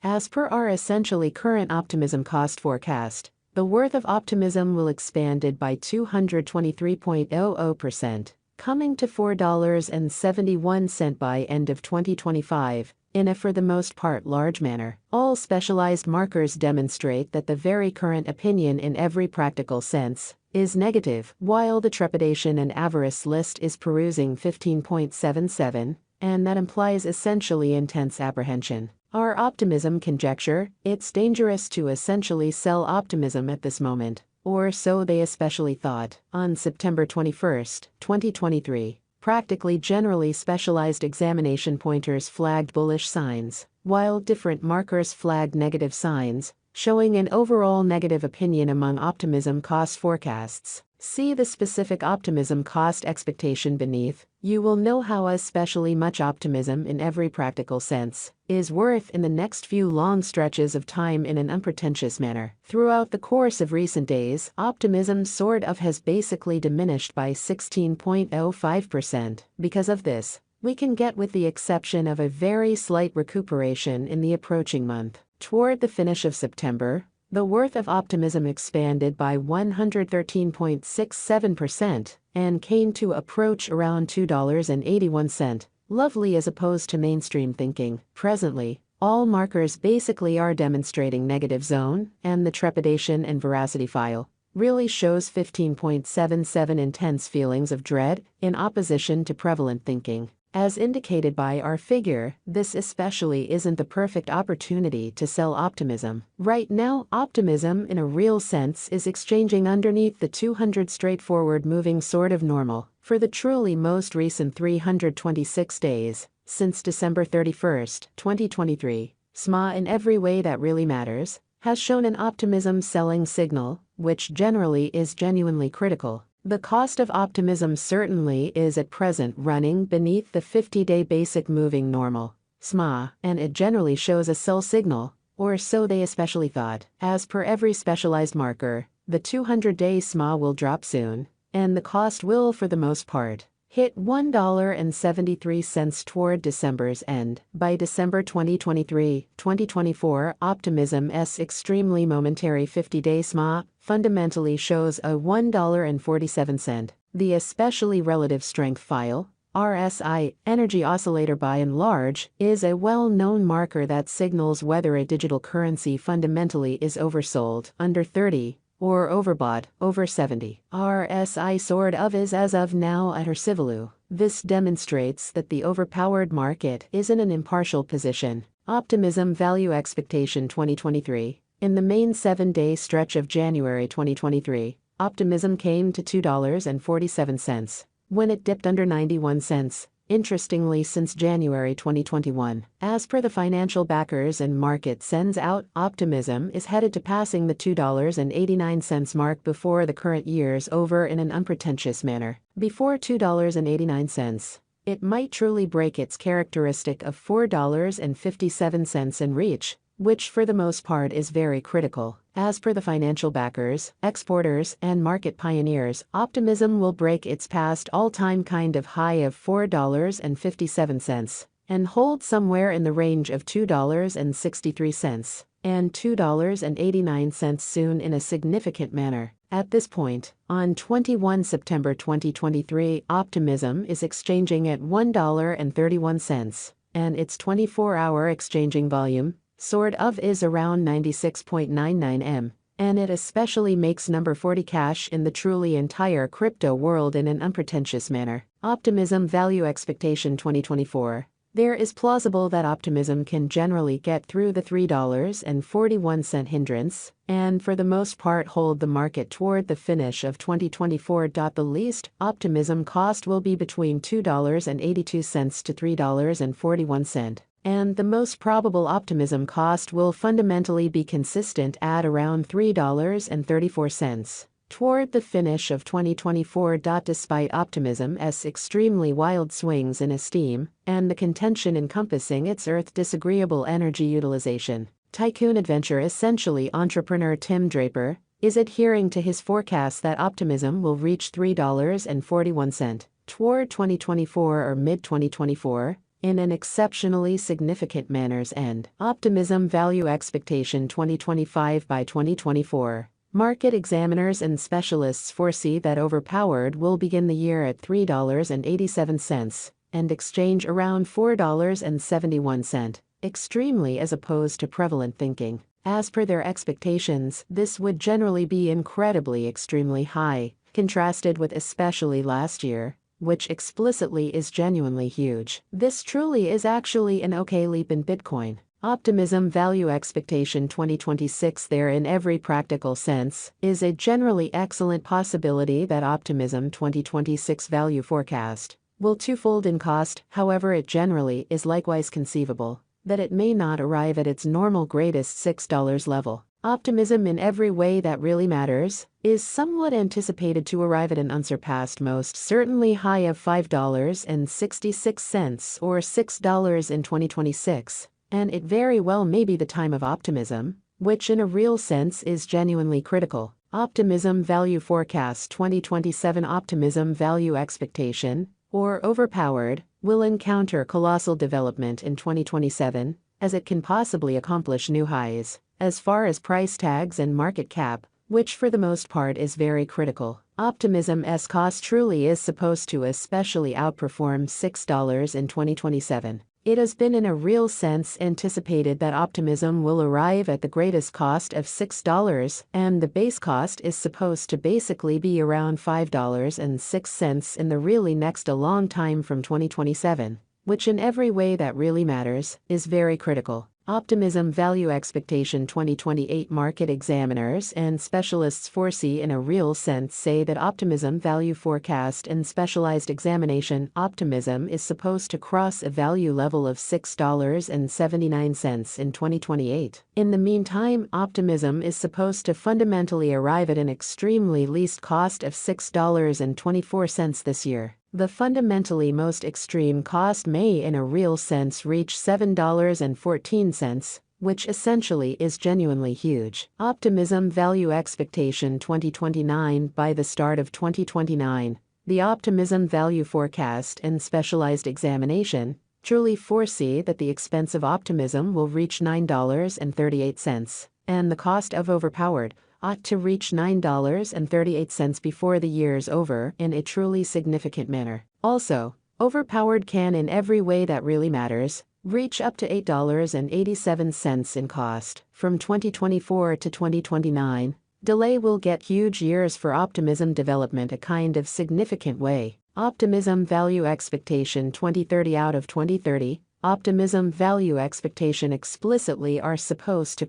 As per our essentially current optimism cost forecast, the worth of optimism will expanded by 223.00%, coming to $4.71 by end of 2025, in a for the most part large manner. All specialized markers demonstrate that the very current opinion in every practical sense is negative, while the trepidation and avarice list is perusing 15.77, and that implies essentially intense apprehension. Our optimism conjecture, it's dangerous to essentially sell optimism at this moment, or so they especially thought. On September 21, 2023, practically generally specialized examination pointers flagged bullish signs, while different markers flagged negative signs, showing an overall negative opinion among optimism cost forecasts. See the specific optimism cost expectation beneath. You will know how especially much optimism in every practical sense is worth in the next few long stretches of time in an unpretentious manner. Throughout the course of recent days, optimism sort of has basically diminished by 16.05%. Because of this, we can get, with the exception of a very slight recuperation in the approaching month. Toward the finish of September, the worth of optimism expanded by 113.67% and came to approach around $2.81, lovely as opposed to mainstream thinking. Presently, all markers basically are demonstrating negative zone, and the trepidation and veracity file really shows 15.77 intense feelings of dread in opposition to prevalent thinking. As indicated by our figure, this especially isn't the perfect opportunity to sell optimism. Right now, optimism in a real sense is exchanging underneath the 200 straightforward moving sort of normal. For the truly most recent 326 days, since December 31, 2023, SMA in every way that really matters has shown an optimism selling signal, which generally is genuinely critical. The cost of optimism certainly is at present running beneath the 50-day basic moving normal, SMA, and it generally shows a sell signal, or so they especially thought. As per every specialized marker, the 200-day SMA will drop soon, and the cost will, for the most part, hit $1.73 toward December's end. By December 2023-2024, optimism's extremely momentary 50-day SMA fundamentally shows a $1.47. The especially relative strength file, RSI, energy oscillator by and large, is a well-known marker that signals whether a digital currency fundamentally is oversold, under 30, or overbought, over 70. RSI sort of is as of now at her Civilu. This demonstrates that the overpowered market is in an impartial position. Optimism value expectation 2023. In the main 7-day stretch of January 2023, optimism came to $2.47, when it dipped under 91 cents. Interestingly, since January 2021, as per the financial backers and market sends out, optimism is headed to passing the $2.89 mark before the current year's over in an unpretentious manner. Before $2.89, it might truly break its characteristic of $4.57 and reach, which for the most part is very critical. As per the financial backers, exporters, and market pioneers, optimism will break its past all-time kind of high of $4.57 and hold somewhere in the range of $2.63 and $2.89 soon in a significant manner. At this point, on 21 September 2023, optimism is exchanging at $1.31, and its 24-hour exchanging volume sort of is around 96.99 M, and it especially makes number 40 cash in the truly entire crypto world in an unpretentious manner. Optimism value expectation 2024. There is plausible that optimism can generally get through the $3.41 hindrance, and for the most part hold the market toward the finish of 2024. The least optimism cost will be between $2.82 to $3.41. And the most probable optimism cost will fundamentally be consistent at around $3.34 toward the finish of 2024. Despite optimism's extremely wild swings in esteem and the contention encompassing its earth disagreeable energy utilization, tycoon adventure essentially entrepreneur Tim Draper is adhering to his forecast that optimism will reach $3.41 toward 2024 or mid-2024. in an exceptionally significant manner. And Optimism Value Expectation 2025 by 2024. Market examiners and specialists foresee that Overpowered will begin the year at $3.87 and exchange around $4.71, extremely as opposed to prevalent thinking. As per their expectations, this would generally be incredibly extremely high, contrasted with especially last year, which explicitly is genuinely huge. This truly is actually an okay leap in Bitcoin. Optimism Value Expectation 2026 there in every practical sense is a generally excellent possibility that Optimism 2026 value forecast will twofold in cost. However, it generally is likewise conceivable that it may not arrive at its normal greatest $6 level. Optimism in every way that really matters is somewhat anticipated to arrive at an unsurpassed most certainly high of $5.66 or $6 in 2026, and it very well may be the time of optimism, which in a real sense is genuinely critical. Optimism Value Forecast 2027 Optimism Value Expectation, or Overpowered, will encounter colossal development in 2027, as it can possibly accomplish new highs as far as price tags and market cap, which for the most part is very critical. Optimism's cost truly is supposed to especially outperform $6 in 2027. It has been in a real sense anticipated that Optimism will arrive at the greatest cost of $6, and the base cost is supposed to basically be around $5.06 in the really next a long time from 2027, which in every way that really matters is very critical. Optimism Value Expectation 2028 Market examiners and specialists foresee in a real sense say that Optimism Value Forecast and Specialized Examination Optimism is supposed to cross a value level of $6.79 in 2028. In the meantime, Optimism is supposed to fundamentally arrive at an extremely least cost of $6.24 this year. The fundamentally most extreme cost may in a real sense reach $7.14, which essentially is genuinely huge. Optimism Value Expectation 2029 by the start of 2029, the Optimism Value Forecast and Specialized Examination truly foresee that the expense of Optimism will reach $9.38, and the cost of Overpowered ought to reach $9.38 before the year's over in a truly significant manner. Also, Overpowered can in every way that really matters reach up to $8.87 in cost. From 2024 to 2029, delay will get huge years for Optimism development a kind of significant way. Optimism Value Expectation 2030 out of 2030, Optimism Value Expectation explicitly are supposed to